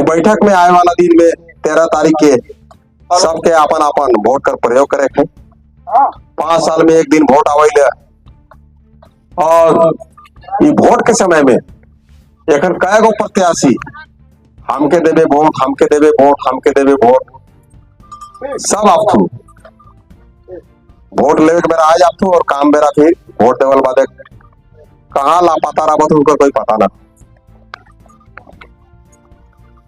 बैठक में आए वाला दिन में 13 तारीख के सबके अपन अपन वोट कर प्रयोग करे थे। 5 साल में एक दिन वोट आवे और ये वोट के समय में एक कई गो प्रत्याशी हमके देवे वोट, हमके देवे वोट, हमके देवे वोट, सब आप थू वोट लेवे के बेरा आ जात और काम बेरा फिर वोट देवल बाद कहाँ लापता रहा तो उनका कोई पता ना।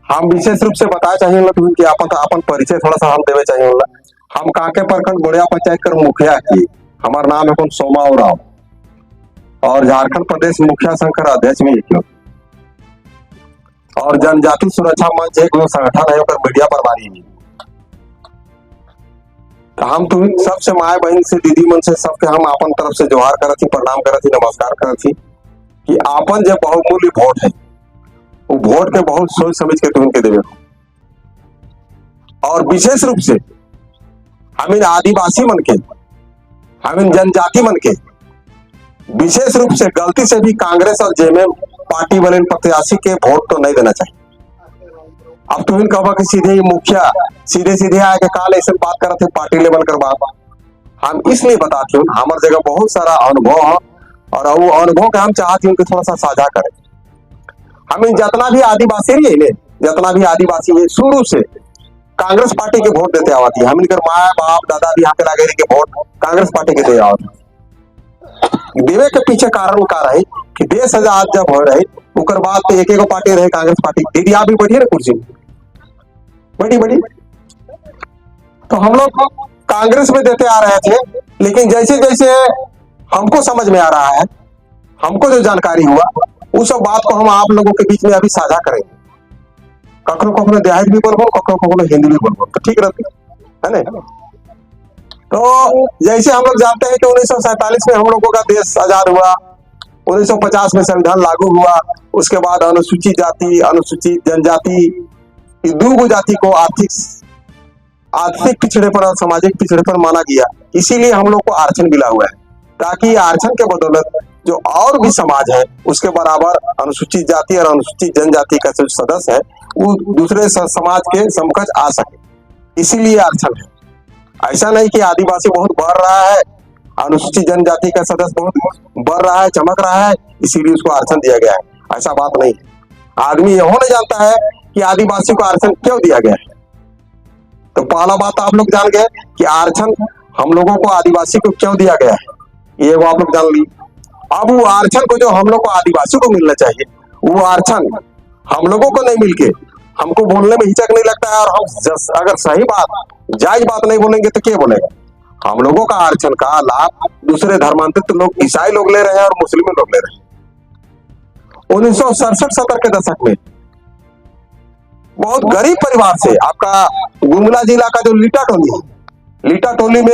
हम विशेष रूप से बताए चाहिए कि अपन परिचय थोड़ा सा हम देवे चाहिए। हम कांके प्रखंड बोड़िया पंचायत कर मुखिया की, हमारा नाम है सोमा राव और झारखंड प्रदेश मुखिया संघ का अध्यक्ष भी क्यों और जनजाति सुरक्षा मंच एक संगठन है मीडिया प्रभारी भी। तो हम तुम सबसे माए बहन से दीदी मन से सबके हम अपन तरफ से जोहार करत थी, प्रणाम करत थी, नमस्कार करत थी कि आपन जो बहुमूल्य वोट है वो वोट के बहुत सोच समझ के तुम के देवे और विशेष रूप से हम इन आदिवासी मन के, हम इन जनजाति मन के विशेष रूप से गलती से भी कांग्रेस और जेएमएम पार्टी वाले प्रत्याशी के वोट तो नहीं देना चाहिए। अब तुम कहो कि सीधे ही मुखिया सीधे सीधे आके काल ऐसे बात करते पार्टी लेवल कर बात। हम इसलिए बताते हूँ हमारे जगह बहुत सारा अनुभव है और वो अनुभव का हम चाहते हैं कि थोड़ा सा साझा करें। हम जितना भी आदिवासी रही है जितना भी आदिवासी है शुरू से कांग्रेस पार्टी के वोट देते आवाती है। हम इनकर माँ बाप दादा भी यहाँ पे लगे के वोट कांग्रेस पार्टी के दे आवत देवे के पीछे कारण का रहे कि देश आजाद जब हो रहे उकर बाद तो एक पार्टी रहे कांग्रेस पार्टी। दीदी आप भी बैठिए ना कुर्सी बड़ी बड़ी। तो हम लोग कांग्रेस में देते आ रहे थे, लेकिन जैसे जैसे हमको समझ में आ रहा है, हमको जो जानकारी हुआ उस सब बात को हम आप लोगों के बीच में अभी साझा करेंगे। कखनो कखनो देहात भी बोलबो, कखनो कखनो हिंदी भी बोलबो तो ठीक रहती है ना। तो जैसे हम लोग जानते हैं कि 1947 में हम लोगों का देश आजाद हुआ, 1950 में संविधान लागू हुआ, उसके बाद अनुसूचित जाति अनुसूचित जनजाति दो जाति को आर्थिक पिछड़ेपन और सामाजिक पिछड़ेपन माना गया। इसीलिए हम लोग को आरक्षण मिला हुआ है ताकि आरक्षण के बदौलत जो और भी समाज है उसके बराबर अनुसूचित जाति और अनुसूचित जनजाति का जो सदस्य है वो दूसरे समाज के समकक्ष आ सके, इसीलिए आरक्षण है। ऐसा नहीं कि आदिवासी बहुत बढ़ रहा है, अनुसूचित जनजाति का सदस्य बहुत बढ़ रहा है, चमक रहा है, इसीलिए उसको आरक्षण दिया गया है। ऐसा बात नहीं है। आदमी यह नहीं जानता है कि आदिवासी को आरक्षण क्यों दिया गया है। तो पहला बात आप लोग जान गए कि आरक्षण हम लोगों को आदिवासी को क्यों दिया गया है, ये वो आप लोग जान ली। अब वो आरक्षण को जो हम लोग को आदिवासी को मिलना चाहिए वो आरक्षण हम लोगों को नहीं मिलके हमको बोलने में हिचक नहीं लगता है। और हम अगर सही बात जायज बात नहीं बोलेंगे तो क्या बोलेगा। हम लोगों का आरक्षण का लाभ दूसरे धर्मांतरित लोग, ईसाई लोग ले रहे हैं और मुस्लिम लोग ले रहे हैं। 1967-70 के दशक में बहुत गरीब परिवार से आपका गुमला जिला का जो लीटा टोली है, लीटा टोली में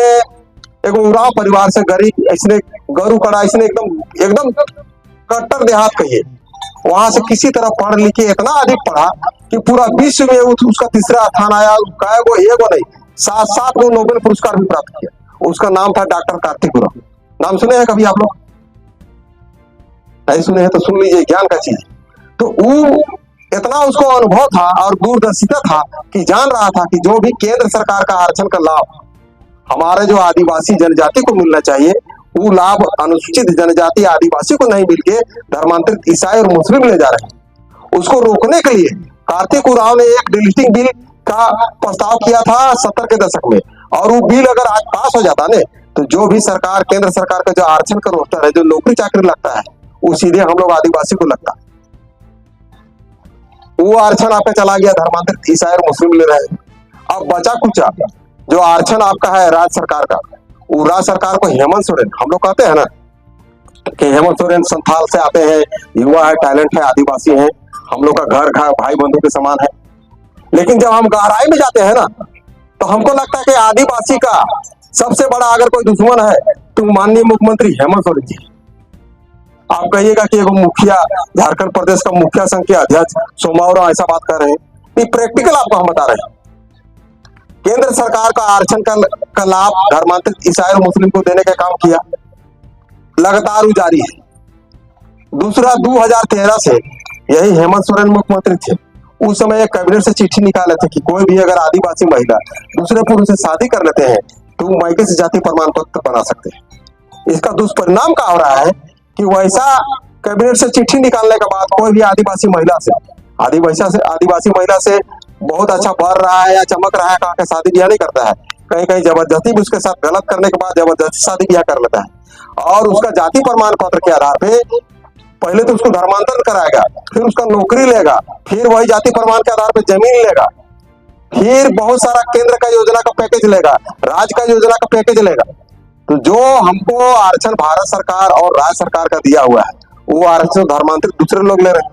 एक उराव परिवार से गरीब इसने गरु कड़ा इसने एकदम कट्टर देहात कहिए, वहां से किसी तरह पढ़ लिखे इतना अधिक पढ़ा कि पूरा विश्व में उसका तीसरा स्थान आया। एगो नहीं 7 गो नोबेल पुरस्कार भी प्राप्त किया। उसका नाम था डॉक्टर कार्तिक उराव। नाम सुने हैं कभी आप लोग? नहीं सुने हैं तो सुन लीजिए, ज्ञान का चीज। तो वो इतना उसको अनुभव था और दूरदर्शिता था कि जान रहा था कि जो भी केंद्र सरकार का आरक्षण का लाभ हमारे जो आदिवासी जनजाति को मिलना चाहिए वो लाभ अनुसूचित जनजाति आदिवासी को नहीं मिलके धर्मांतरित ईसाई और मुस्लिम ले जा रहे हैं। उसको रोकने के लिए कार्तिक उराव ने एक डिलिस्टिंग बिल का प्रस्ताव किया था 70 के दशक में, और वो बिल अगर आज पास हो जाता ने तो जो भी सरकार केंद्र सरकार का जो आरक्षण का रोस्टर है, जो नौकरी चाकरी लगता है, वो सीधे हम लोग आदिवासी को लगता है। वो आरक्षण आपका चला गया धर्मांतरित ईसाई और मुस्लिम ले रहे हैं। अब बचा कुचा जो आरक्षण आपका है राज्य सरकार का, वो राज्य सरकार को हेमंत सोरेन, हम लोग कहते हैं ना कि हेमंत सोरेन संथाल से आते हैं, युवा है, टैलेंट है, आदिवासी है, हम लोग का घर भाई बंधु के समान है। लेकिन जब हम गहराई में जाते हैं ना तो हमको लगता है कि आदिवासी का सबसे बड़ा अगर कोई दुश्मन है तो माननीय मुख्यमंत्री हेमंत सोरेन जी। आप कहिएगा कि एगो मुखिया झारखंड प्रदेश का मुखिया संघ के अध्यक्ष सोमा राव ऐसा बात कर रहे हैं, ये प्रैक्टिकल आपको हम बता रहे हैं। केंद्र सरकार का आरक्षण का लाभ धर्मांतरित ईसाई और मुस्लिम को देने का काम किया, लगातार जारी है। दूसरा 2013 से यही हेमंत सोरेन मुख्यमंत्री थे, उस समय एक कैबिनेट से चिट्ठी निकाले थे कि कोई भी अगर आदिवासी महिला दूसरे पुरुष से शादी कर लेते हैं तो वो मायके से जाति प्रमाण पत्र बना सकते हैं। इसका दुष्परिणाम क्या हो रहा है कि वैसा कैबिनेट से चिट्ठी निकालने के बाद कोई भी आदिवासी महिला से बहुत अच्छा बढ़ रहा है या चमक रहा है कहा के शादी ब्याह नहीं करता है। कहीं कहीं जबरदस्ती भी उसके साथ गलत करने के बाद जबरदस्ती शादी ब्याह कर लेता है और उसका जाति प्रमाण पत्र के आधार पे पहले तो उसको धर्मांतरण कराएगा, फिर उसका नौकरी लेगा, फिर वही जाति प्रमाण के आधार पे जमीन लेगा, फिर बहुत सारा केंद्र का योजना का पैकेज लेगा, राज्य का योजना का पैकेज लेगा। तो जो हमको आरक्षण भारत सरकार और राज्य सरकार का दिया हुआ है वो आरक्षण धर्मांतरित दूसरे लोग ले रहे हैं।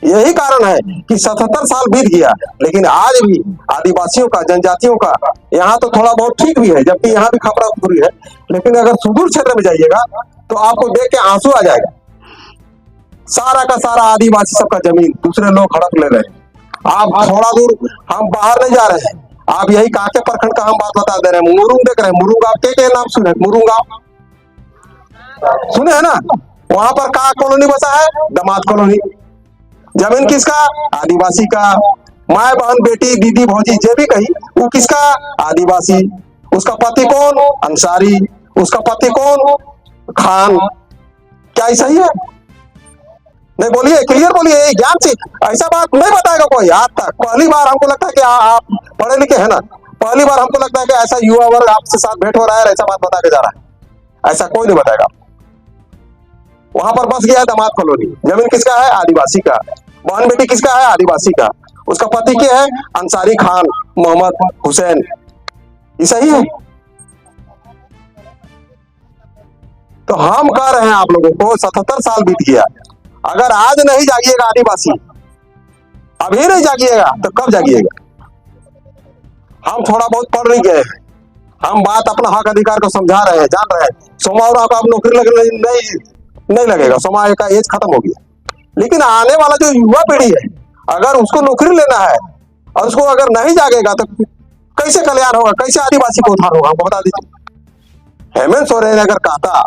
यही कारण है कि 77 साल बीत गया लेकिन आज भी आदिवासियों का, जनजातियों का यहाँ तो थोड़ा बहुत ठीक भी है, जबकि यहाँ भी खपरा खुपरी है, लेकिन अगर सुदूर क्षेत्र में जाइएगा तो आपको देख के आंसू आ जाएगा। सारा का सारा आदिवासी सबका जमीन दूसरे लोग हड़प ले रहे हैं। आप थोड़ा दूर, हम बाहर नहीं जा रहे हैं, आप यही काके प्रखंड का हम बात बता दे रहे हैं। मुरुंग देख रहे हैं, मुरुंग आप के नाम सुने? मुरुंग सुने है ना? वहां पर का कॉलोनी बसा है? दमाद कॉलोनी। जमीन किसका? आदिवासी का। माए बहन बेटी दीदी भौजी जे भी कही वो किसका? आदिवासी। उसका पति कौन? अंसारी। उसका पति कौन? खान। क्या ऐसा ही है? नहीं बोलिए, क्लियर बोलिए, ज्ञान से ऐसा बात नहीं बताएगा कोई आज तक। पहली बार हमको लगता है कि आप पढ़े लिखे है ना, पहली बार हमको लगता है कि ऐसा युवा वर्ग आपसे साथ भेंट हो रहा है ऐसा बात बता के जा रहा है। ऐसा कोई नहीं बताएगा। वहां पर बस गया है दमाद कॉलोनी। जमीन किसका है? आदिवासी का। बहन बेटी किसका है? आदिवासी का। उसका पति क्या है? अंसारी खान मोहम्मद हुसैन। ये सही है? तो हम कह रहे हैं आप लोगों को 77 साल बीत गया, अगर आज नहीं जागिएगा आदिवासी, अभी नहीं जागिएगा तो कब जागिएगा? हम थोड़ा बहुत पढ़ नहीं गए, हम बात अपना हक अधिकार को समझा रहे हैं, जान रहे हैं। सोमावरा को अब नौकरी नहीं लगेगा, सोमा का एज खत्म हो गया। लेकिन आने वाला जो युवा पीढ़ी है अगर उसको नौकरी लेना है और उसको अगर नहीं जागेगा तो कैसे कल्याण होगा, कैसे आदिवासी को उद्धार होगा? हमको बता दीजिए। हेमंत सोरेन अगर कहता,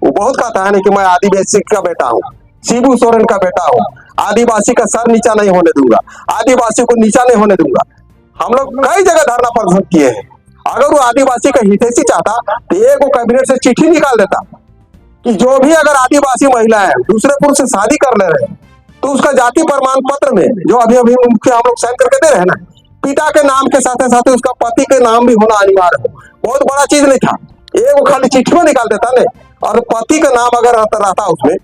वो बहुत कहता है ना कि मैं आदिवासी का बेटा हूँ, शिबू सोरेन का बेटा हूँ, आदिवासी का सर नीचा नहीं होने दूंगा, आदिवासी को नीचा नहीं होने दूंगा। हम लोग कई जगह धरना प्रदर्शन किए हैं। अगर वो आदिवासी का हितैषी चाहता तो एक वो कैबिनेट से चिट्ठी निकाल देता कि जो भी अगर आदिवासी महिला है दूसरे पुरुष से शादी कर ले रहे हैं तो उसका जाति प्रमाण पत्र में जो अभी अभी मुख्य हम लोग साइन करके दे रहे हैं ना, पिता के नाम के साथ साथ उसका पति के नाम भी होना अनिवार्य हो। बहुत बड़ा चीज नहीं था, एक वो खाली चिट्ठी में निकाल देता ने और पति का नाम अगर रहता उसमें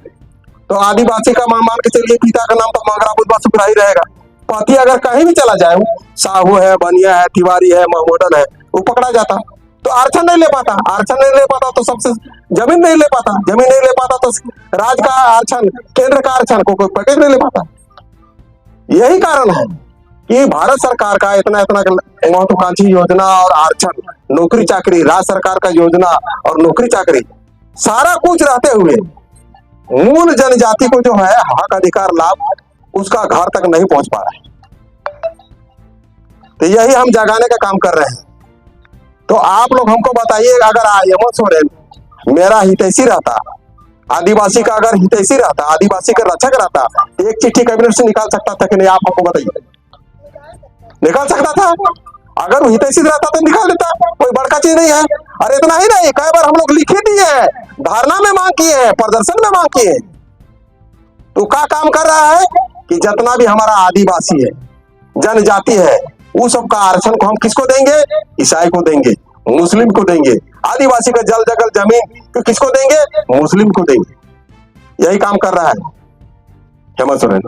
तो आदिवासी का मान के चलिए पिता का नाम तो मंगरा बुधवा शुक्र ही रहेगा। पति अगर कहीं भी चला जाए, साहू है, बनिया है, तिवारी है, महमूदन है, वो पकड़ा जाता तो आरक्षण नहीं ले पाता, आरक्षण नहीं ले पाता तो सबसे जमीन नहीं ले पाता, जमीन नहीं ले पाता तो राज्य का आरक्षण, केंद्र का आरक्षण को कोई पैकेज नहीं ले पाता। यही कारण है कि भारत सरकार का इतना इतना महत्वाकांक्षी योजना और आरक्षण, नौकरी चाकरी, राज्य सरकार का योजना और नौकरी चाकरी सारा कुछ रहते हुए मूल जनजाति को जो है हक अधिकार लाभ उसका घर तक नहीं पहुंच पा रहा है। तो यही हम जगाने का काम कर रहे हैं। तो आप लोग हमको बताइए, अगर हेमंत सोरेन मेरा हितैषी रहता, आदिवासी का अगर हितैषी रहता, आदिवासी का रक्षक रहता, एक चिट्ठी कैबिनेट से निकाल सकता था कि नहीं? आप हमको बताइए। निकाल सकता था? अगर वो हितैषी रहता तो निकाल देता, कोई बड़का चीज नहीं है। और इतना ही नहीं, कई बार हम लोग लिखे दिए हैं, धारणा में मांग किए हैं, प्रदर्शन में मांग किए हैं। तो क्या काम कर रहा है कि जितना भी हमारा आदिवासी है, जनजाति है, वो सब का आरक्षण को हम किसको देंगे? ईसाई को देंगे, मुस्लिम को देंगे। आदिवासी का जल जगल जमीन तो किसको देंगे? मुस्लिम को देंगे। यही काम कर रहा है हेमंत सोरेन।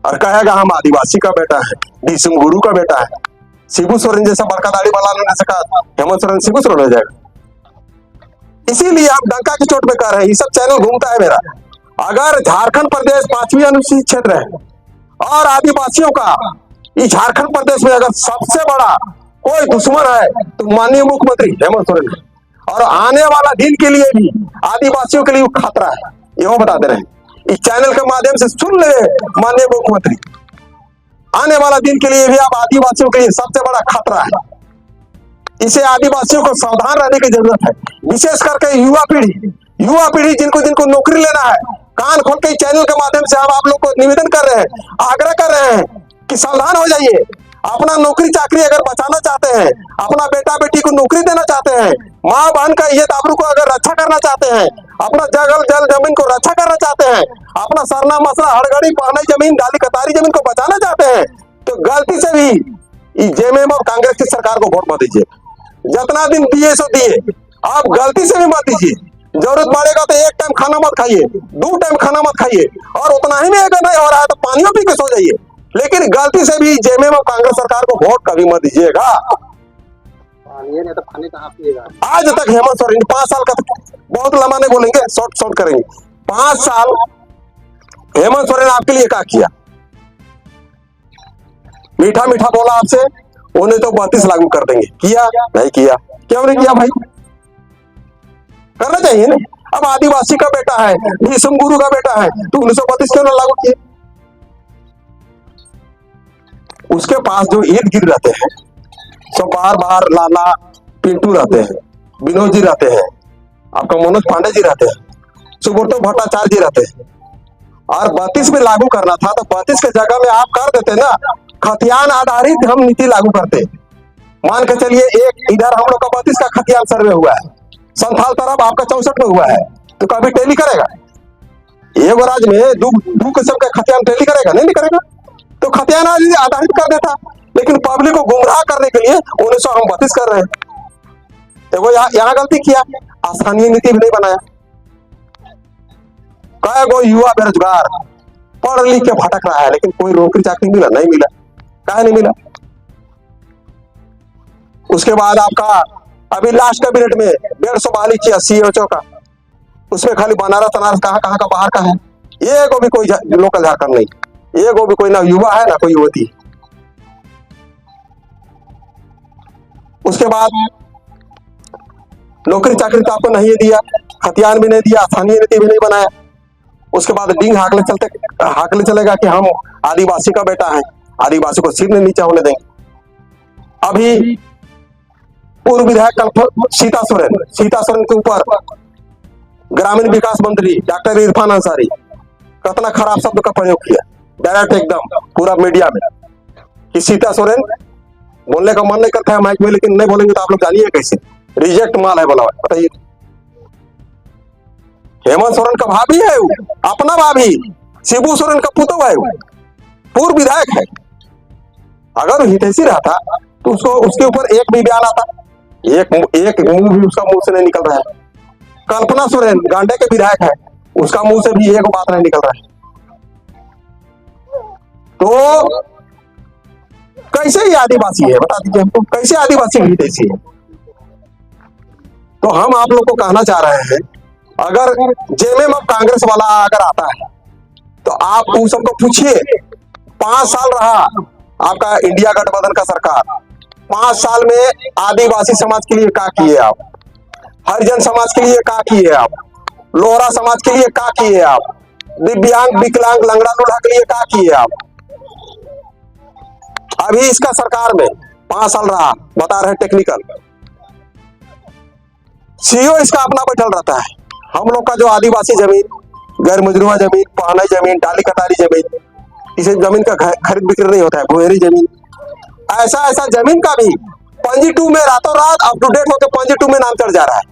और कहेगा हम आदिवासी का बेटा है, डिसम गुरु का बेटा है। शिबू सोरेन जैसा बड़का दाढ़ी वाला नहीं सका, हेमंत सोरेन शिबू सोरेन हो जाएगा। इसीलिए आप डंका की चोट पे कर रहे हैं। ये सब चैनल घूमता है मेरा। अगर झारखंड प्रदेश 5वीं अनुसूचित क्षेत्र है और आदिवासियों का इस झारखंड प्रदेश में अगर सबसे बड़ा कोई दुश्मन है तो माननीय मुख्यमंत्री हेमंत सोरेन है। और आने वाला दिन के लिए भी आदिवासियों के लिए खतरा है, ये बता दे रहे हैं। इस चैनल के माध्यम से सुन ले माननीय मुख्यमंत्री, आने वाला दिन के लिए भी आप आदिवासियों के लिए सबसे बड़ा खतरा है। इसे आदिवासियों को सावधान रहने की जरूरत है, विशेष करके युवा पीढ़ी जिनको जिनको नौकरी लेना है। कान खोल के चैनल के माध्यम से हम आप लोग को निवेदन कर रहे हैं, आग्रह कर रहे हैं कि सावधान हो जाइए। अपना नौकरी चाकरी अगर बचाना चाहते हैं, अपना बेटा बेटी को नौकरी देना चाहते हैं, माँ बहन का इज्जत आबरू को अगर रक्षा करना चाहते हैं, अपना जल जमीन को रक्षा करना चाहते हैं, अपना सरना मसला हड़गड़ी पहनाई जमीन डाली कतारी जमीन को बचाना चाहते हैं, तो गलती से भी जेएमएम और कांग्रेस की सरकार को वोट मत दीजिए। जितना दिन दिए सो दिए, आप गलती से भी मत दीजिए। जरूरत पड़ेगा तो एक टाइम खाना मत खाइए, 2 टाइम खाना मत खाइए, और उतना ही में अगर नहीं हो रहा है तो पानियों पी के सो जाइए, लेकिन गलती से भी जेएमएम और कांग्रेस सरकार को वोट कभी मत दीजिएगा। नहीं तो पानी कहाँ पिएगा? आज तक हेमंत सोरेन 5 साल का, बहुत लंबा नहीं बोलेंगे, शॉर्ट करेंगे। 5 साल हेमंत सोरेन आपके लिए क्या किया? मीठा मीठा बोला आपसे, उन्हें तो 32 लागू कर देंगे, किया नहीं किया? क्यों नहीं किया भाई? करना चाहिए ना। अब आदिवासी का बेटा है, भीष्म गुरु का बेटा है, तो 1932 क्यों ना लागू किए? उसके पास जो इर्द गिर्द रहते हैं सब बार बार लाला पिंटू रहते हैं, विनोद जी रहते हैं, आपका मनोज पांडे जी रहते हैं, सुब्रतो भट्टाचार्य जी रहते हैं, और 32 में लागू करना था तो 32 के जगह में आप कर देते ना, खतियान आधारित हम नीति लागू करते। मान के चलिए एक इधर हम लोग का 32 का खतियान सर्वे हुआ है, संथाल तरफ आपका 64 में हुआ है, तो कभी टैली करेगा? एक राज्य में दो किस्म के खतियान टैली करेगा? नहीं करेगा। तो खतियान आधारित कर देता, लेकिन पब्लिक को गुमराह करने के लिए 1932 कर रहे हैं। तो वो यहाँ गलती किया, स्थानीय नीति भी नहीं बनाया। कई गो युवा बेरोजगार पढ़ लिख के भटक रहा है, लेकिन कोई नौकरी चाकरी मिला नहीं मिला, काहे नहीं मिला? उसके बाद आपका अभी लास्ट कैबिनेट में 150 बहाली किया सीएचओ का, उसमें खाली बनारस कहाँ का बाहर का है, ये को भी कोई लोकल झारखंड नहीं, ये को भी कोई ना युवा है ना कोई युवती। उसके बाद नौकरी चाकरी तो आपको नहीं दिया, खतियान भी नहीं दिया, स्थानीय नीति भी नहीं बनाया। उसके बाद डींग हाकले चलेगा कि हम आदिवासी का बेटा है, आदिवासी को सिर नहीं नीचे होने देंगे। अभी पूर्व विधायक सीता सोरेन के ऊपर ग्रामीण विकास मंत्री डॉक्टर इरफान अंसारी कितना खराब शब्द का प्रयोग किया, डायरेक्ट एकदम पूरा मीडिया में, कि सीता सोरेन बोलने का मन नहीं करता है माइक में, लेकिन नहीं बोलेंगे तो आप लोग जानिए कैसे, रिजेक्ट माल है बोला। बताइए, हेमंत सोरेन का भाभी है वो, अपना भाभी, शिबू सोरेन का पुतौ है वो, पूर्व विधायक है। अगर हितैषी रहता तो उसको उसके ऊपर एक भी बयान आता, एक मुंह भी उसका मुंह से नहीं निकल रहा है। कल्पना सोरेन गांडे के विधायक है, उसका मुंह से भी एक बात नहीं निकल रहा है। तो कैसे ये आदिवासी है, बता दीजिए हमको, कैसे आदिवासी हितैषी है? तो हम आप लोग को कहना चाह रहे हैं, अगर जेएमएम अब कांग्रेस वाला अगर आता है तो आप उन सबको पूछिए, 5 साल रहा आपका इंडिया गठबंधन का सरकार, 5 साल में आदिवासी समाज के लिए क्या किए आप, हरिजन समाज के लिए क्या किए आप, लोहरा समाज के लिए क्या किए आप, दिव्यांग विकलांग लंगड़ा लूल्हा के लिए क्या किए आप? अभी इसका सरकार में 5 साल रहा, बता रहे टेक्निकल सीईओ इसका अपना बैठल रहता है। हम लोग का जो आदिवासी जमीन, गैर मजरूआ जमीन, पहनाई जमीन, डाली कटारी जमीन, इसे जमीन का खरीद बिक्री नहीं होता है, भुहेरी जमीन, ऐसा जमीन का भी पंजी 2 में रातों रात अप टू डेट होकर पंजी 2 में नाम चढ़ जा रहा है,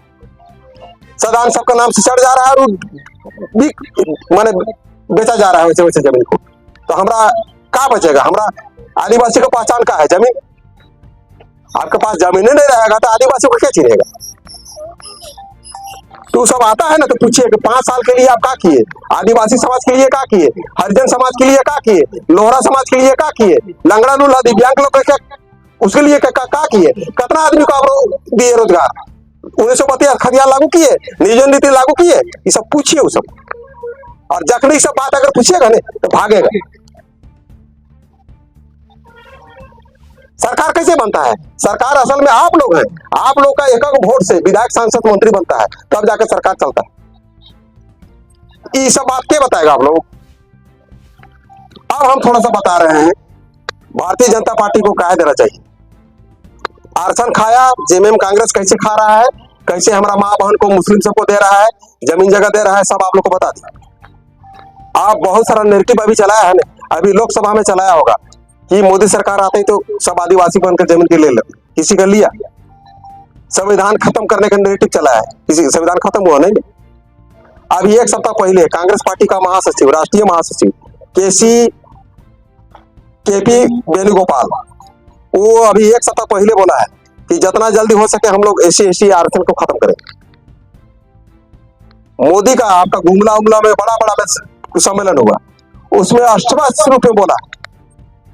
सदान सबका नाम से चढ़ जा रहा है, और माने बेचा जा रहा है वैसे जमीन को। तो हमरा क्या बचेगा? हमरा आदिवासी का पहचान क्या है? जमीन। आपके पास जमीन नहीं रहेगा तो आदिवासी को क्या चिनेगा? तो सब आता है ना, तो पूछिए कि 5 साल के लिए आप क्या किए, आदिवासी समाज के लिए क्या किए, हरिजन समाज के लिए क्या किए, लोहरा समाज के लिए क्या किए, लंगड़ा लूल्हा दिव्यांग लोग क्या उसके लिए क्या किए, कितना आदमी को आप दिए रोजगार, 1932 खतियान लागू किए, नियोजन नीति लागू किए, ये सब पूछिए वो सब। और जखनी सब बात अगर पूछिएगा नहीं तो भागेगा। सरकार कैसे बनता है? सरकार असल में आप लोग हैं, आप लोग का एक वोट से विधायक सांसद मंत्री बनता है, तब जाकर सरकार चलता है। ये सब बात क्या बताएगा आप लोग? अब हम थोड़ा सा बता रहे हैं भारतीय जनता पार्टी को क्या देना चाहिए। आरक्षण खाया जेएमएम कांग्रेस कैसे खा रहा है, कैसे हमारा माँ बहन को मुस्लिम सबको दे रहा है, जमीन जगह दे रहा है, सब आप लोग को बता दिया। आप बहुत सारा नेरेटिव अभी चलाया है ना, अभी लोकसभा में चलाया होगा कि मोदी सरकार आते ही तो सब आदिवासी बनकर जमीन के ले लो, किसी का लिया? संविधान खत्म करने का नेरेटिव चला है, किसी संविधान खत्म हुआ नहीं। अभी एक सप्ताह पहले कांग्रेस पार्टी का महासचिव, राष्ट्रीय महासचिव केपी वेणुगोपाल, वो अभी एक सप्ताह पहले बोला है कि जितना जल्दी हो सके हम लोग SC/ST आरक्षण को खत्म करें। मोदी का आपका गुमला उमला में बड़ा बड़ा सम्मेलन हुआ, उसमें स्पष्ट रूप में बोला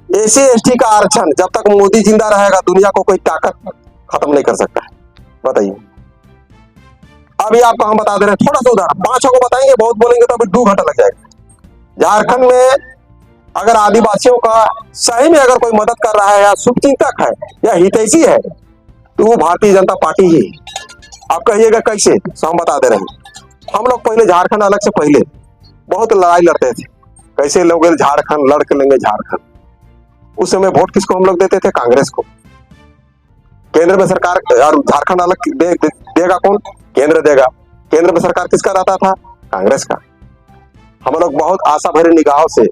SC/ST का आरक्षण जब तक मोदी जिंदा रहेगा दुनिया को कोई ताकत खत्म नहीं कर सकता है। बताइए, अभी आपको हम बता दे रहे हैं थोड़ा सा उदाहरण, 5 को बताएंगे, बहुत बोलेंगे तो अभी 2 घंटा लग जाएगा। झारखंड में अगर आदिवासियों का सही में अगर कोई मदद कर रहा है या शुभचिंतक है या हितैषी है तो वो भारतीय जनता पार्टी ही। आप कहिएगा कैसे, तो हम बता दे रहे हैं। हम लोग पहले झारखंड अलग से पहले बहुत लड़ाई लड़ते थे, कैसे लोग झारखंड लड़ के लेंगे झारखंड। उस समय वोट किसको हम लोग देते थे? कांग्रेस को। केंद्र में सरकार और झारखंड अलग देगा कौन? केंद्र देगा। केंद्र में सरकार किसका रहता था? कांग्रेस का। हम लोग बहुत आशा भरी निगाहों से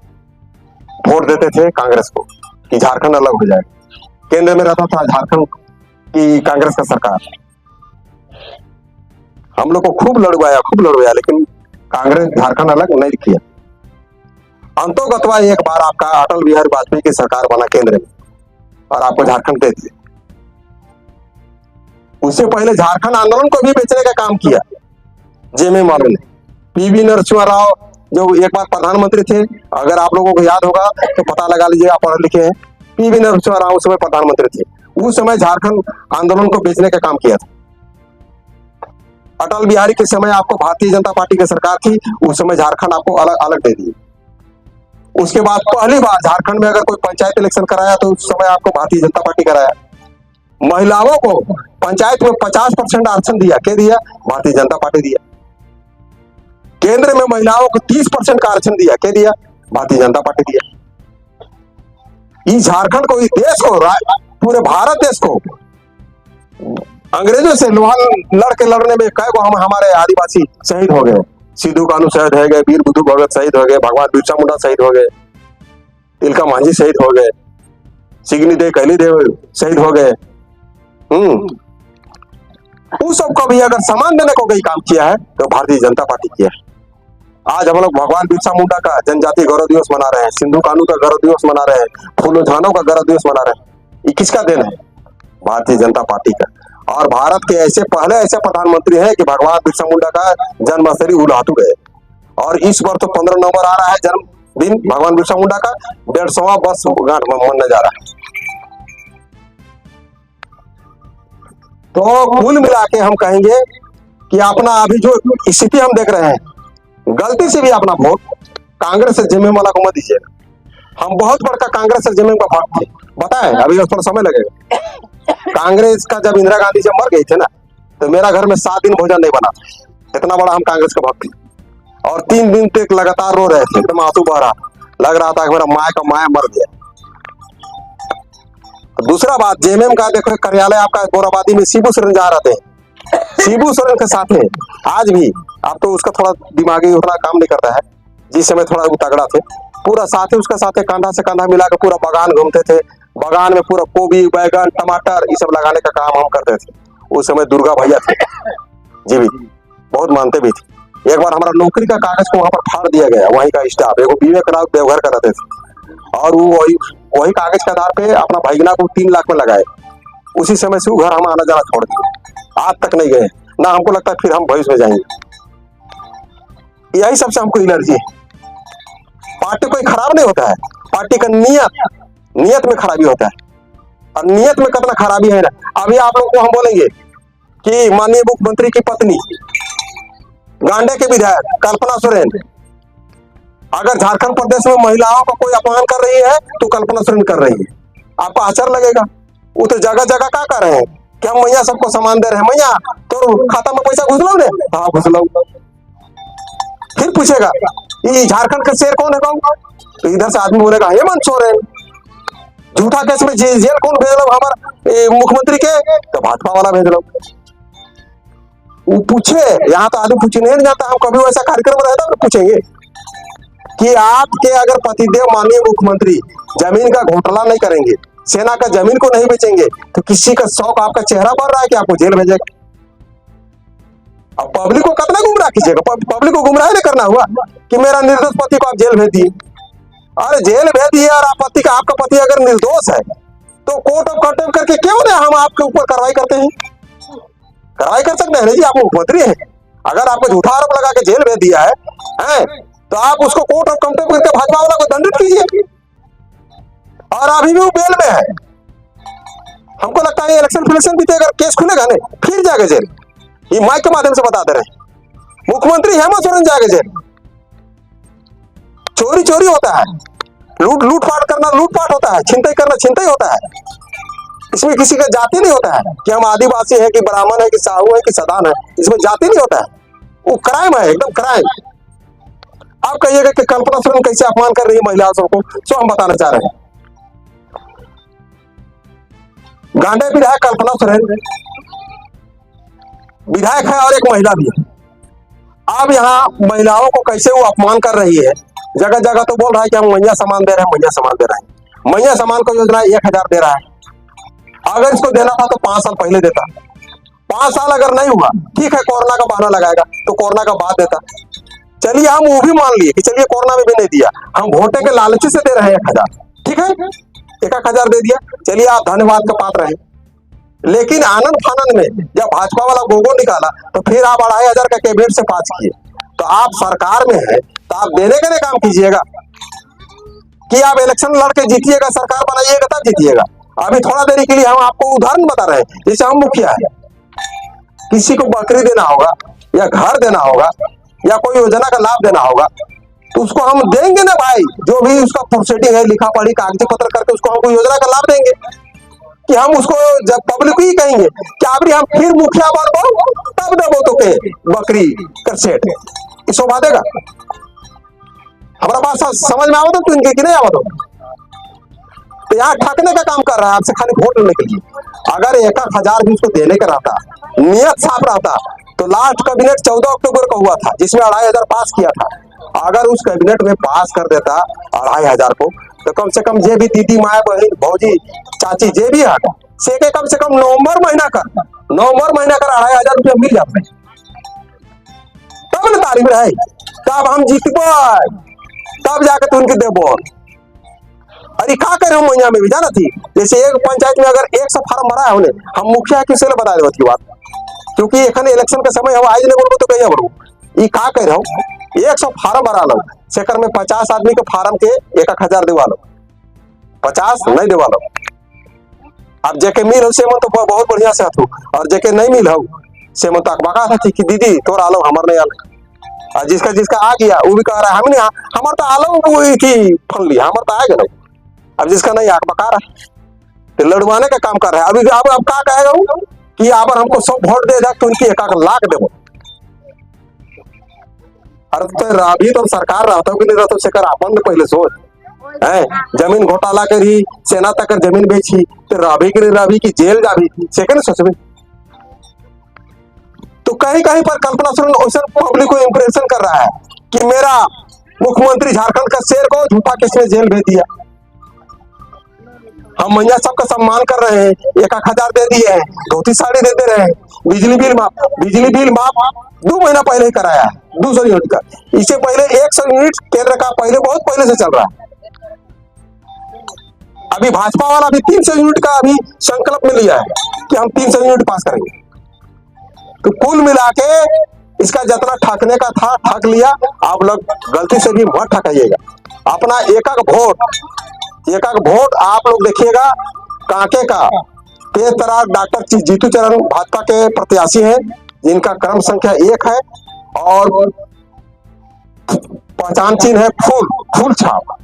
वोट देते थे कांग्रेस को कि झारखंड अलग हो जाएगा। केंद्र में रहता था झारखंड की कांग्रेस का सरकार। हम लोग को खूब लड़वाया, लेकिन कांग्रेस झारखंड अलग नहीं किया। अंतोगत्वा एक बार आपका अटल बिहारी वाजपेयी की सरकार बना केंद्र में और आपको झारखंड दे दिया। उससे पहले झारखंड आंदोलन को भी बेचने का काम किया जेएमएम वालों ने। पीवी नरसिम्हा राव जो एक बार प्रधानमंत्री थे, अगर आप लोगों को याद होगा तो पता लगा लीजिए, आप पढ़े लिखे हैं। पीवी नरसिम्हा राव उस समय प्रधानमंत्री थे। उस समय झारखंड आंदोलन को बेचने का काम किया था। अटल बिहारी के समय आपको भारतीय जनता पार्टी की सरकार थी, उस समय झारखंड आपको अलग अलग दे दिए। उसके बाद पहली बार झारखंड में अगर कोई पंचायत इलेक्शन कराया तो उस समय आपको भारतीय जनता पार्टी कराया। महिलाओं को पंचायत में 50% आरक्षण दिया, क्या दिया? भारतीय जनता पार्टी दिया। केंद्र में महिलाओं को 30% का आरक्षण दिया, क्या दिया? भारतीय जनता पार्टी दिया। इस झारखंड को, इस देश को, पूरे भारत देश को अंग्रेजों से लड़ने में कई को हमारे आदिवासी शहीद हो गए। सिद्धू कानू शहीद हो गए, वीर बुद्धू भगत शहीद हो गए, भगवान बिरसा मुंडा शहीद हो गए, तिलका मांझी शहीद हो गए, सिगनी देव कैली देव शहीद हो गए। उस सबको भी अगर सम्मान देने को कोई काम किया है तो भारतीय जनता पार्टी किया है। आज हम लोग भगवान बिरसा मुंडा का जनजातीय गौरव दिवस मना रहे हैं, सिंधु कानू का गौरव दिवस मना रहे हैं, फूलो झानो का गौरव दिवस मना रहे हैं। ये किसका देन है? भारतीय जनता पार्टी का। और भारत के पहले ऐसे प्रधानमंत्री हैं कि भगवान बिरसा मुंडा का जन्मस्थली उलाहतू है। और इस बार तो 15 नवंबर आ रहा है जन्मदिन भगवान बिरसा मुंडा का, 150वां वर्ष मनने जा रहा है। तो कुल मिला के हम कहेंगे कि अपना अभी जो स्थिति हम देख रहे हैं, गलती से भी अपना वोट कांग्रेस से जेएमएम वाला को मत दीजिएगा। हम बहुत बड़का कांग्रेस से जेएमएम का भक्त थे, बताए अभी थोड़ा समय लगेगा। कांग्रेस का जब इंदिरा गांधी जब मर गई थे ना, तो मेरा घर में 7 दिन भोजन नहीं बना था। इतना बड़ा हम कांग्रेस का भक्त थे। और 3 दिन तक लगातार रो रहे थे, एकदम आंसू बह रहा, लग रहा था कि मेरा माँ का माया मर गया। तो दूसरा बात, जेएमएम का देखो कार्यालय आपका गोराबादी में शिबू सोरेन जा रहे थे। शिबू सोरेन के साथ में आज भी आप तो उसका थोड़ा दिमागी उतना काम नहीं करता है, जिस समय थोड़ा वो तगड़ा थे, पूरा साथी उसका साथ कंधा से कंधा मिला के पूरा बागान घूमते थे। बागान में पूरा गोभी, बैगन, टमाटर ये सब लगाने का काम हम करते थे। उस समय दुर्गा भैया थे जी, भी बहुत मानते भी थे। एक बार हमारा नौकरी का कागज को वहां पर फाड़ दिया गया, वहीं का स्टाफ एगो विवेक राव देवघर का रहते थे, और वो वही कागज के आधार पे अपना भाईगना को 3 लाख में लगाए। उसी समय से वो घर हम आना जाना छोड़ दिए, आज तक नहीं गए ना। हमको लगता है फिर हम भविष्य में जाएंगे। यही सबसे हमको एलर्जी है। पार्टी कोई खराब नहीं होता है, पार्टी का नियत में खराबी होता है। और नियत में कितना खराबी है ना, अभी आप लोग को हम बोलेंगे कि माननीय मुख्यमंत्री की पत्नी गांडे के विधायक कल्पना सोरेन अगर झारखंड प्रदेश में महिलाओं का कोई अपमान कर रही है तो कल्पना सोरेन कर रही है। आपको आश्चर्य लगेगा। वो तो जगह जगह क्या कर रहे हैं कि हम मैया सबको सामान दे रहे हैं, मैया तो खाता में पैसा घुस लो ने, हाँ घुस लो। फिर पूछेगा ये झारखंड का शेर कौन है, कहूँ तो इधर से आदमी बोलेगा हेमंत सोरेन। झूठा केस में जेल कौन भेज लो हमारे मुख्यमंत्री के, तो भाजपा वाला भेज लो। वो पूछे, यहाँ तो आदमी पूछने नहीं जाता। हम कभी वैसा कार्यक्रम रहता तो पूछेंगे कि आपके अगर पतिदेव माननीय मुख्यमंत्री जमीन का घोटाला नहीं करेंगे, सेना का जमीन को नहीं बेचेंगे, तो किसी का शौक आपका चेहरा बढ़ रहा है कि आपको जेल भेजेगा। अब पब्लिक को कितना गुमराह कीजिएगा, पब्लिक को गुमराह नहीं करना हुआ कि मेरा निर्दोष पति को आप जेल भेज दिए। अरे जेल भेज दिए और आपका पति अगर निर्दोष है तो कोर्ट ऑफ कंटेम्प्ट करके क्यों ना हम आपके ऊपर कार्रवाई करते हैं। कार्रवाई कर सकते हैं ना जी, आप मुख्यमंत्री हैं। अगर आपको झूठा आरोप लगा के जेल भेज दिया है तो आप उसको कोर्ट ऑफ कंटेम्प्ट करके भाजपा वाला को दंडित कीजिए। और अभी भी वो बेल में है। हमको लगता है इलेक्शन फिलेक्शन बीते अगर केस खुलेगा नहीं फिर जाएगा जेल। ये माइक के माध्यम से बता दे रहे हैं, मुख्यमंत्री हेमंत सोरेन जाएगा जेल। चोरी चोरी होता है, लूटपाट करना लूटपाट होता है, छिनतई करना छिनतई होता है। इसमें किसी का जाति नहीं होता है कि हम आदिवासी है कि ब्राह्मण है कि साहू है कि सदान है, इसमें जाति नहीं होता है। वो क्राइम है, एकदम क्राइम। आप कहिएगा कि कल्पना सोरेन कैसे अपमान कर रही है महिलाओं सबको, सो हम बताना चाह रहे हैं। गांडे विधायक कल्पना सोरेन विधायक है और एक महिला भी है। अब यहाँ महिलाओं को कैसे वो अपमान कर रही है। जगह जगह तो बोल रहा है कि हम मैया सामान दे रहे हैं, मैया सामान दे रहे हैं। मैया सामान को योजना 1000 दे रहा है। अगर इसको देना था तो 5 साल पहले देता। 5 साल अगर नहीं हुआ, ठीक है, कोरोना का बहाना लगाएगा तो कोरोना का बाद देता। चलिए हम वो भी मान लिए कि चलिए कोरोना में भी नहीं दिया, हम वोटे के लालची से दे रहे हैं 1000, ठीक है, 1000 दे दिया, चलिए आप धन्यवाद का पात्र हैं। लेकिन आनंद फानंद में जब भाजपा वाला गोगो निकाला तो फिर आप 2500 का कैबिनेट से पास किए। तो आप सरकार में है तो आप देने के लिए काम कीजिएगा कि आप इलेक्शन लड़के जीतिएगा, सरकार बनाइएगा तब जीतिएगा। अभी थोड़ा देरी के लिए हम आपको उदाहरण बता रहे हैं। जैसे हम मुखिया है, किसी को बकरी देना होगा या घर देना होगा या कोई योजना का लाभ देना होगा तो उसको हम देंगे ना भाई, जो भी उसका प्रोसीडिंग है, लिखा पढ़ी कागजी पत्र करके उसको हम योजना का लाभ देंगे। कि हम उसको जब पब्लिक ही कहेंगे कि अभी हम फिर मुखिया बनबो तब देबो तो के बकरी कर सेट शोभा देगा। हमारा बात समझ में आवत तो इनके कि नहीं आवत। तो यहाँ ठगने का काम कर रहा है आपसे खाली वोट लेने के लिए। अगर 1000 भी उसको देने का रहता, नियत साफ रहता, तो लास्ट कैबिनेट 14 अक्टूबर का हुआ था जिसमें 2500 पास किया था। अगर उस कैबिनेट में पास कर देता 2500 को तो कम से कम जे भी दीदी माए बहन भौजी चाची जे भी है से के कम से कम नवंबर महीना कर 2500 रुपया मिल जाते तब न तारीफ रहे, तब हम जीतबो, तब जाके तो उनके देबो। अरे क्या करे हम महीना में भी जाना थी। जैसे एक पंचायत में अगर 100 फार्म भरा है उन्हें, हम मुखिया किसी ने बता देती बात, क्योंकि एखन इलेक्शन के समय हम आज नहीं बोलबो तो कहिया बोलबो। ये क्या कह रहा हूँ, 100 फार्म भरा लो, सेकर में 50 आदमी के फार्म के 1000 देवा लो, 50 नहीं देवा लो। अब जेके मिल हो से मन तो बहुत बढ़िया से हथू, और जेके नहीं मिल हो से मन तो अकबका था कि दीदी तोर आलो हमार नहीं आलो। और जिसका जिसका आ गया वो भी कह रहा है हम नहीं, हमार तो आलो वो थी फल लिया, हमार तो आएगा नहीं। अब जिसका नहीं अकबका रहा तो लड़वाने का काम कर रहा है। अभी अब क्या कहेगा कि आप हमको 100 वोट दे तो उनकी 1 लाख देवो। अरे तो राभी तो सरकार रहता कि नहीं रहता सेकर अपन पहले सोच है। जमीन घोटाला करी, सेना तक जमीन बेची तो राभी के राभी की जेल जाभी सेकर सोचबे। तो कहीं कहीं पर कल्पना सोरेन वैसे पब्लिक को इंप्रेशन कर रहा है कि मेरा मुख्यमंत्री झारखंड का शेर को झूठा केस में जेल भेज दिया। हम मैया सबका सम्मान कर रहे हैं, 1000 दे दिए हैं, धोती साड़ी दे दे रहे हैं, बिजली बिल माफ 2 महीना पहले ही कराया है 200 यूनिट का। इससे पहले 100 यूनिट केंद्र का पहले बहुत पहले से चल रहा है। अभी भाजपा वाला भी 300 यूनिट का अभी संकल्प में लिया है कि हम 300 यूनिट पास करेंगे। तो कुल मिला के इसका जितना ठगने का था ठग लिया। आप लोग गलती से भी मत ठगाइएगा। अपना एक वोट आप लोग देखिएगा। कांके का तेज तरार डॉक्टर जीतू चरण भाजपा के प्रत्याशी हैं जिनका क्रम संख्या 1 है और पहचान चिन्ह है फूल छाप,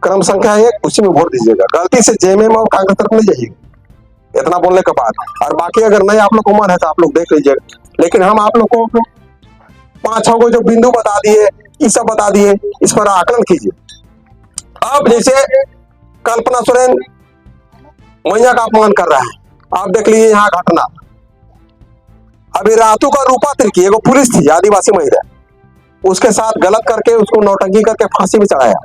क्रम संख्या 1, उसी में वोट दीजिएगा। गलती से जेएमएम और कांग्रेस तरफ नहीं जाइएगा। इतना बोलने के बाद और बाकी अगर नहीं आप लोग को मन है तो आप लोग देख लीजिएगा। लेकिन हम आप लोग को 5-6 को जो बिंदु बता दिए, ये सब बता दिए, इस पर आकलन कीजिए। अब जैसे कल्पना सोरेन मैया का अपमान कर रहा है, आप देख लीजिए यहाँ घटना। अभी रातू का रूपा तिर्की एगो पुलिस थी, आदिवासी महिला, उसके साथ गलत करके उसको नौटंकी करके फांसी भी चढ़ाया।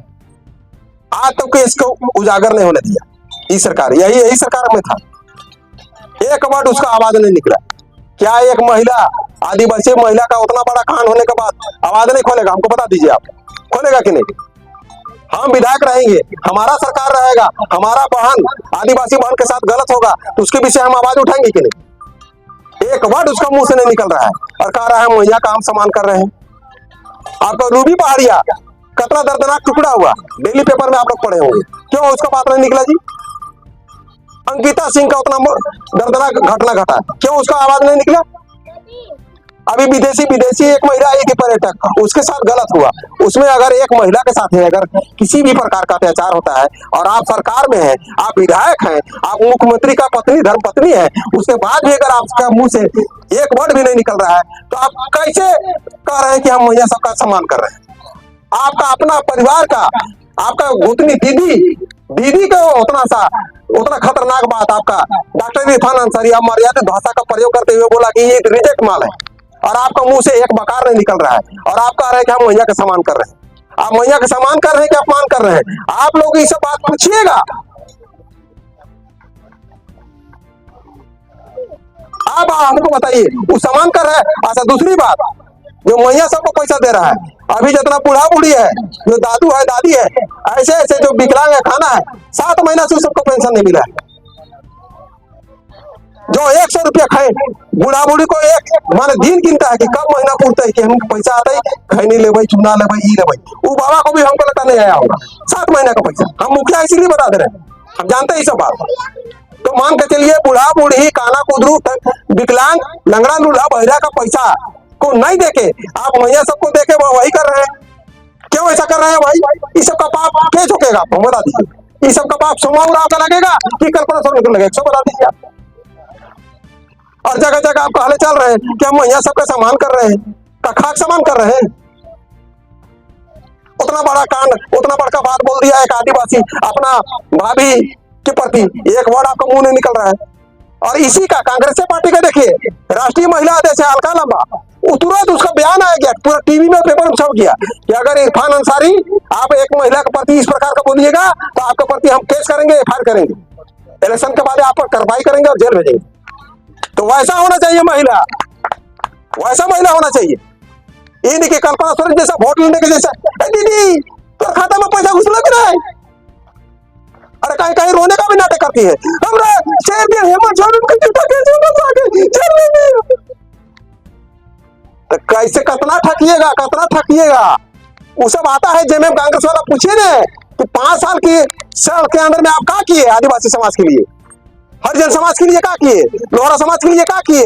आज तक तो इसको उजागर नहीं होने दिया। ये सरकार, यही सरकार में था, एक वर्ड उसका आवाज नहीं निकला। क्या एक महिला, आदिवासी महिला का उतना बड़ा कांड होने के बाद आवाज नहीं खोलेगा? हमको बता दीजिए, आप खोलेगा कि नहीं? हम विधायक रहेंगे, हमारा सरकार रहेगा, हमारा बहन आदिवासी बहन के साथ गलत होगा तो उसके विषय हम आवाज उठाएंगे कि नहीं? एक वर्ड उसका मुंह से नहीं निकल रहा है और कह रहा है मैया का हम सम्मान कर रहे हैं। आपको रूबी पहाड़िया कितना दर्दनाक टुकड़ा हुआ, डेली पेपर में आप लोग पढ़े होंगे, क्यों उसका बात नहीं निकला जी? अंकिता सिंह का उतना दर्दनाक घटना घटा, क्यों उसका आवाज नहीं निकला? अभी विदेशी एक महिला आई थी पर्यटक, उसके साथ गलत हुआ, उसमें अगर एक महिला के साथ है अगर किसी भी प्रकार का अत्याचार होता है और आप सरकार में हैं, आप विधायक हैं, आप मुख्यमंत्री का पत्नी धर्मपत्नी है, उसके बाद भी अगर आपका मुंह से एक वर्ड भी नहीं निकल रहा है तो आप कैसे कह रहे हैं कि हम महिला सबका सम्मान कर रहे हैं? आपका अपना परिवार का, आपका गोतनी दीदी का उतना खतरनाक बात आपका डॉक्टर इरफान अंसारी आप मर्यादित भाषा का प्रयोग करते हुए बोला कि ये रिजेक्ट माल है और आपका मुंह से एक बकार नहीं निकल रहा है और आप कह रहे हैं कि हम मैया का सम्मान कर रहे हैं। आप मैया का सम्मान कर रहे हैं कि अपमान कर रहे हैं? आप लोग ये सब बात पूछिएगा। आप हमको बताइए वो सम्मान कर रहे हैं। अच्छा, दूसरी बात, जो मैया सबको पैसा दे रहा है, अभी जितना बूढ़ा बूढ़ी है, जो दादू है दादी है, ऐसे जो विकलांग है खाना है, 7 महीना से सबको पेंशन नहीं मिला है। जो 100 रुपया खाए, बूढ़ा बूढ़ी को एक माने दिन गिनता है कि कब महीना पूछता है कि हम पैसा आता है, खैनी लेबै, चूना लेबै, ई लेबै। वो बाबा को भी हमको लगता नहीं आया होगा 7 महीना का पैसा। हम मुखिया इसीलिए बता दे रहे हैं, हम जानते हैं ये सब बात। तो मान के चलिए बूढ़ा बूढ़ी काना कुदरू विकलांग लंगड़ा लूल्हा बहिरा का पैसा को नहीं देके आप मैया सबको देके वही कर रहे हैं। क्यों ऐसा कर रहे हैं भाई? इस सब का पाप क्या झुकेगा? आप बता दीजिए, इस सब का पाप सोमा उराव का लगेगा कि कल्पना सोरेन को लगेगा? सब बता दीजिए आप। और जगह जगह आप कहले चल रहे हैं कि हम मैया सबका सम्मान कर रहे हैं, का खाक सम्मान कर रहे हैं? उतना बड़ा कांड, उतना बड़का बात बोल दिया एक आदिवासी अपना भाभी के प्रति, एक वर्ड आपका मुंह नहीं निकल रहा है। और इसी का कांग्रेस पार्टी का देखिए राष्ट्रीय महिला अध्यक्ष है अलका लंबा, तुरंत उसका बयान आया गया, पूरा टीवी में पेपर में छप गया कि अगर इरफान अंसारी आप एक महिला के प्रति इस प्रकार का बोलिएगा तो आपके प्रति हम केस करेंगे, एफआईआर करेंगे, इलेक्शन के बाद आप पर कार्रवाई करेंगे और जेल भेजेंगे। तो वैसा होना चाहिए महिला, वैसा महिला होना चाहिए। ये नहीं कि कल्पना सोरेन जैसा वोट लेने के जैसा, दीदी तो खाता में पैसा घुसला भी नहीं, अरे कहीं कहीं रोने का भी नाटक करती है। हमरा शेर दिया हेमंत सोरेन के जूता कैसे बचा के जेल में दिया, तो कैसे कितना ठकिएगा? वो सब आता है जेमे कांग्रेस वाला पूछे ना कि 5 साल की साल के अंदर में आप क्या किए आदिवासी समाज के लिए, हरिजन समाज के लिए क्या किए, लोहरा समाज के लिए क्या किए,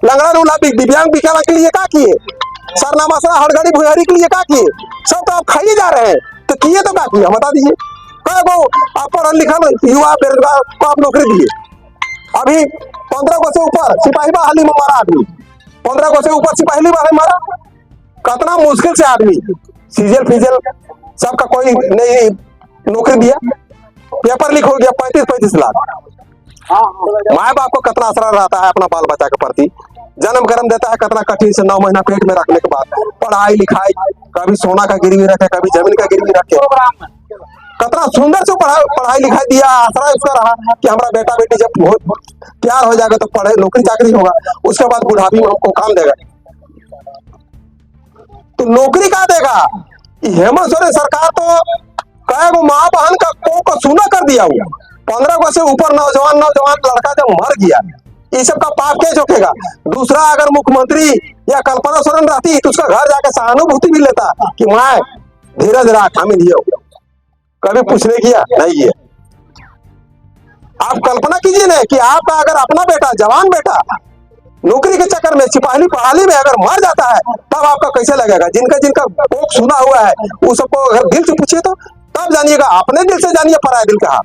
लंगड़ा लूला दिव्यांग विकलांग के लिए क्या किए, सरना मसरा हड़गड़ी भुहरी के लिए क्या किए? सब तो आप खाइए जा रहे हैं, तो किए तो क्या किए बता दीजिए। कहो आप पढ़ल लिखल युवा बेरोजगार को आप नौकरी दिए, अभी 15 को से ऊपर सिपाही बहाली में मारा आदमी, 15 को से ऊपर सिपाही बहाली मारा, कितना मुश्किल से आदमी सीजल फीजल सबका कोई नहीं नौकरी दिया, पेपर लीक हो गया 35-35 लाख। माँ बाप को कितना असर रहता है अपना बाल बच्चा के प्रति, जन्म कर्म देता है कितना कठिन से 9 महीना पेट में रखने के बाद, पढ़ाई लिखाई, कभी सोना का गिरवी रखे, कभी जमीन का गिरवी रखे, कितना सुंदर से पढ़ाई लिखाई दिया, आसरा उसका रहा कि हमारा बेटा बेटी जब बहुत प्यार हो जाएगा तो पढ़े नौकरी चाकरी होगा, उसके बाद बुढ़ापी में हमको काम देगा। तो नौकरी कहाँ देगा? हेमंत सोरेन सरकार तो कई माँ बहन का को सुना कर दिया हुआ, 15 को से ऊपर नौजवान लड़का जब मर गया, ये सब का पाप क्या झोंकेगा? दूसरा अगर मुख्यमंत्री या कल्पना सोरेन रहती तो उसका घर जाके सहानुभूति भी लेता कि माँ धीरज रख, हमें लियो, कभी पूछने किया नहीं किया। आप कल्पना कीजिए ना कि आपका अगर अपना बेटा जवान बेटा नौकरी के चक्कर में सिपाही बहाली में अगर मर जाता है तब आपका कैसे लगेगा? जिनका कोक सुना हुआ है वो सबको अगर दिल से पूछिए तो तब जानिएगा, अपने दिल से जानिए पराये दिल का।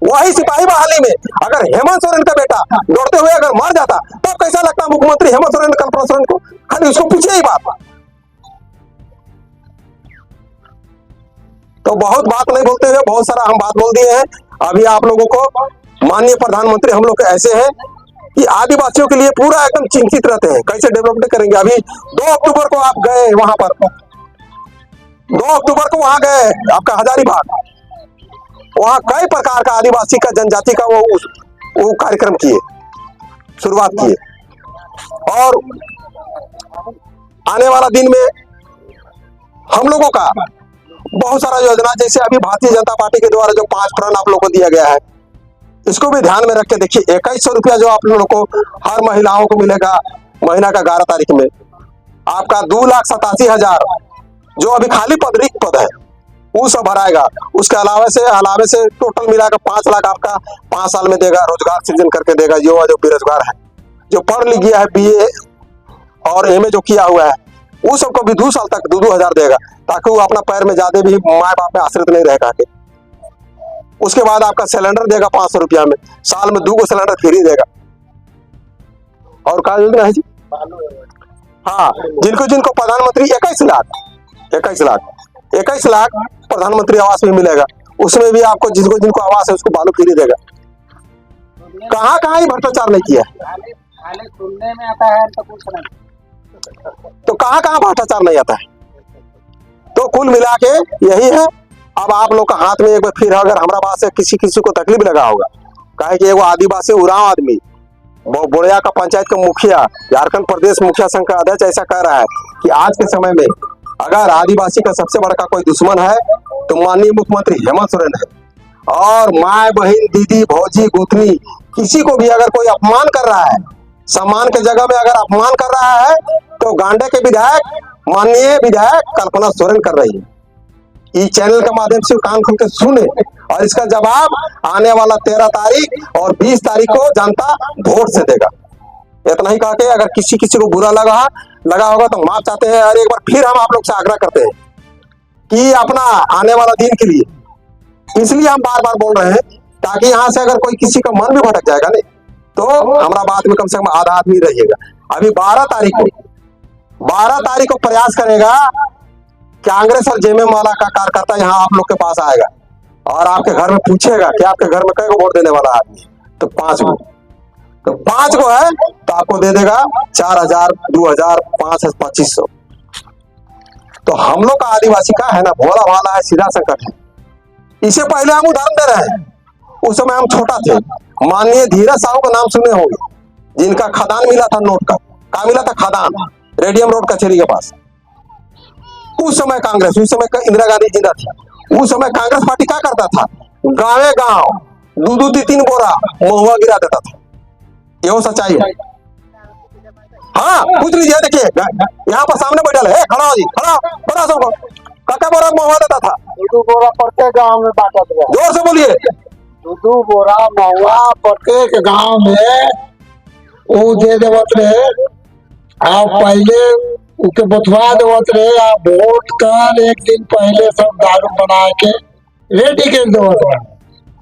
वही सिपाही बहाली में अगर हेमंत सोरेन का बेटा दौड़ते हुए अगर मर जाता तब कैसा लगता मुख्यमंत्री हेमंत सोरेन कल्पना सोरेन को? खाली उसको पूछिए ही बात। तो बहुत बात नहीं बोलते हुए बहुत सारा हम बात बोल दिए हैं। अभी आप लोगों को माननीय प्रधानमंत्री हम लोग ऐसे हैं कि आदिवासियों के लिए पूरा एकदम चिंतित रहते हैं कैसे डेवलपमेंट करेंगे। अभी 2 अक्टूबर को आप गए वहां पर, 2 अक्टूबर को वहां गए आपका हजारीबाग, वहां कई प्रकार का आदिवासी का जनजाति का वो कार्यक्रम किए, शुरुआत किए। और आने वाला दिन में हम लोगों का बहुत सारा योजना, जैसे अभी भारतीय जनता पार्टी के द्वारा जो 5 प्रण आप लोगों को दिया गया है, इसको भी ध्यान में रख के देखिए। 2100 रुपया जो आप लोगों को हर महिलाओं को मिलेगा महीना का 11 तारीख में, आपका 2,87,000 जो अभी खाली पद, रिक्त पद है, वो सब भराएगा। उसके अलावे से टोटल मिलाकर 5 लाख आपका 5 साल में देगा, रोजगार सृजन करके देगा। जो बेरोजगार है, जो पढ़ लिख गया है, BA और MA जो किया हुआ है, वो सबको भी 2 साल तक 2-2 हजार देगा, ताकि वो अपना पैर में ज्यादा भी माए बाप में आश्रित नहीं रह के। उसके बाद आपका सिलेंडर देगा 500 रुपया में, साल में 2 सिलेंडर फ्री देगा। और क्या योजना है जी? हाँ, जिनको प्रधानमंत्री 21 लाख प्रधानमंत्री आवास में मिलेगा, उसमें भी आपको जिनको आवास है उसको बालू फ्री देगा। कहाँ ही भ्रष्टाचार नहीं किया, सुनने में आता है तो कुछ नहीं, तो कहाँ भ्रष्टाचार नहीं आता है। तो कुल मिला के यही है। अब आप लोग का हाथ में एक बार फिर, अगर हमारा बात से किसी को तकलीफ लगा होगा, कहे कि एगो आदिवासी उराव आदमी बोड़िया का पंचायत का मुखिया, झारखंड प्रदेश मुखिया संघ का अध्यक्ष ऐसा कह रहा है कि आज के समय में अगर आदिवासी का सबसे बड़ा कोई दुश्मन है तो माननीय मुख्यमंत्री हेमंत सोरेन है। और माए बहन, दीदी, भौजी, गोतनी, किसी को भी अगर कोई अपमान कर रहा है, सम्मान के जगह में अगर अपमान कर रहा है, तो गांडे के विधायक माननीय विधायक कल्पना सोरेन कर रही है। इस चैनल के माध्यम से कान खोल के सुने, और इसका जवाब आने वाला 13 तारीख और 20 तारीख को जनता वोट से देगा। इतना ही कह के अगर किसी को बुरा लगा होगा तो माफ चाहते हैं। और एक बार फिर हम आप लोग से आग्रह करते हैं कि अपना आने वाला दिन के लिए, इसलिए हम बार बार बोल रहे हैं ताकि यहाँ से अगर कोई किसी का मन भी भटक जाएगा नहीं, तो हमारा बात में कम से कम आधा आदमी रहिएगा। अभी 12 तारीख को प्रयास करेगा, कांग्रेस और जेएमएम वाला का कार्यकर्ता यहाँ आप लोग के पास आएगा और आपके घर में पूछेगा कि आपके घर में कई को वोट देने वाला आदमी, तो 5 गो, तो 5 गो है तो आपको दे देगा 4,000, 2,000, 5,000, 2,500। तो हम लोग का आदिवासी का है ना, भोला भाला है, सीधा संकट है। इससे पहले हम उदाहरण दे रहे हैं, उस समय हम छोटा थे, माननीय धीरज साहू का नाम सुने होंगे, जिनका खदान मिला था नोट का मिला था खदान, रेडियम रोड कचहरी के पास। उस समय कांग्रेस, उस समय इंदिरा गांधी जिंदा थी, उस समय कांग्रेस पार्टी क्या करता था, गाँव 2-2, 3-3 बोरा महुआ गिरा देता था। यह सच्चाई है। हाँ, पूछ लीजिए, देखिए यहाँ पर सामने बैठा है, खड़ा हो जी, खड़ा बड़ा सबको, काका बोरा महुआ देता था, 2 बोरा प्रत्येक गांव में बांटा था। जोर से बोलिए। 2 बोरा महुआ प्रत्येक गांव में वो दे देवत रहे। आप पहले उके बतवा देवत रहे, आप वोट कर 1 दिन पहले सब दारू बना के रेडी कर देवत रहे।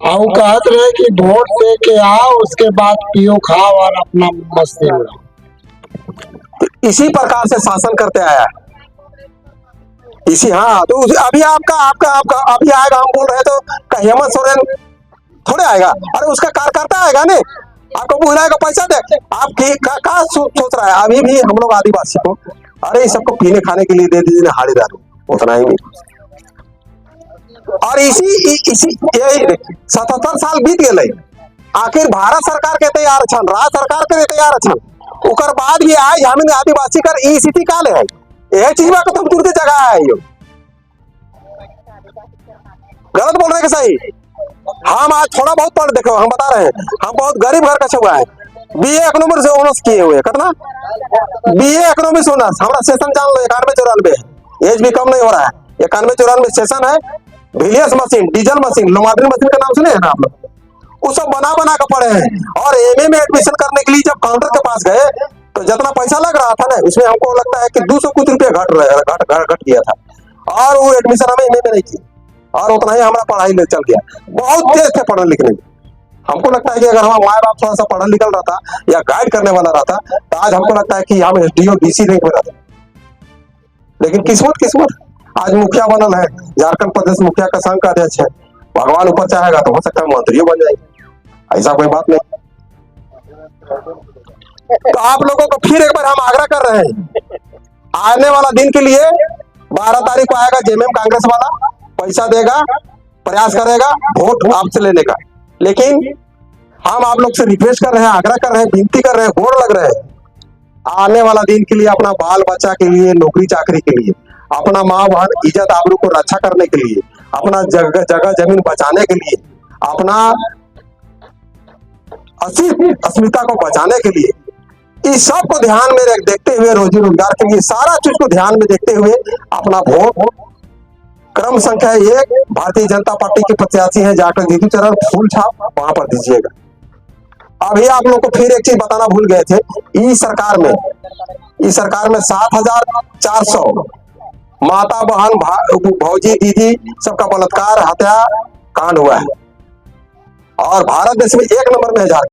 और कहत रहे कि वोट दे के आओ, उसके बाद पियो खाओ और अपना मस्ती उड़ाओ। इसी प्रकार से शासन करते आया है। इसी, हाँ, तो अभी आपका अभी आएगा, हम बोल रहे तो हेमंत सोरेन थोड़े आएगा, अरे उसका कार्यकर्ता आएगा ने, आपको बुलाएगा, पैसा दे। आप क्या सोच रहा है? अभी भी हम लोग आदिवासी को, अरे सबको पीने खाने के लिए दे दीजिए हाड़ी दारू, उतना ही नहीं। और इसी 77 साल बीत गए, आखिर भारत सरकार के तैयार छन, राज्य सरकार के तैयार छन, उकर बाद भी आज हम आदिवासी कर ई स्थिति काले है। यह चीज में तुम तुरंत जगह है, यो गलत बोल रहे हैं सही। हम आज थोड़ा बहुत पढ़, देखो हम बता रहे हैं, हम बहुत गरीब घर का छुआ है, BA इकोनॉमिक्स से ऑनर्स किए हुए, कितना BA इकोनॉमिक्स ऑनर्स। हमारा सेशन जान लो 91-94 है, एज भी कम नहीं हो रहा है, 91-94 सेशन है। Villiers machine, diesel machine, Lombardini machine का नाम सुने हैं ना आप लोग? वो सब बना के पढ़े हैं। और MA में एडमिशन करने के लिए जब काउंटर के पास गए तो जितना पैसा लग रहा था ना, उसमें हमको लगता है कि 200 कुछ रुपये घट गया था, और वो एडमिशन हमें MA में नहीं की, और उतना ही हमारा पढ़ाई ले चल गया। बहुत तेज थे पढ़ने लिखने में। हमको लगता है कि अगर हमारा माँ बाप थोड़ा सा पढ़ा लिखल रहता या गाइड करने वाला रहता तो आज हमको लगता है कि हम SDO DC नहीं हो रहता। लेकिन किस्मत आज मुखिया बनल है, झारखंड प्रदेश मुखिया का संघ का अध्यक्ष है। भगवान ऊपर चाहेगा तो हो सकता है मंत्रियों बन जाएगी, ऐसा कोई बात नहीं। तो आप लोगों को फिर एक बार हम आग्रह कर रहे हैं, आने वाला दिन के लिए 12 तारीख को आएगा जेएमएम कांग्रेस वाला, पैसा देगा, प्रयास करेगा वोट आपसे लेने का। लेकिन हम आप लोग से रिक्वेस्ट कर रहे हैं, आग्रह कर रहे हैं, विनती कर रहे हैं, गोर लग रहे हैं, आने वाला दिन के लिए, अपना बाल बच्चा के लिए, नौकरी चाकरी के लिए, अपना माँ बहन इज्जत आबरू को रक्षा करने के लिए, अपना जगह जमीन बचाने के लिए, अपना अस्मिता को बचाने के लिए, इस सब को ध्यान में देखते हुए, रोजी रोजगार के लिए सारा चीज को ध्यान में देखते हुए अपना वोट क्रम संख्या 1 भारतीय जनता पार्टी के प्रत्याशी हैं जाकर जीतू चरण फूल छाप वहां पर दीजिएगा। अभी आप लोग को फिर एक चीज बताना भूल गए थे, इस सरकार में 7,400 माता बहन भौजी दीदी सबका बलात्कार हत्या कांड हुआ है और भारत देश में 1 नंबर में है झारखंड।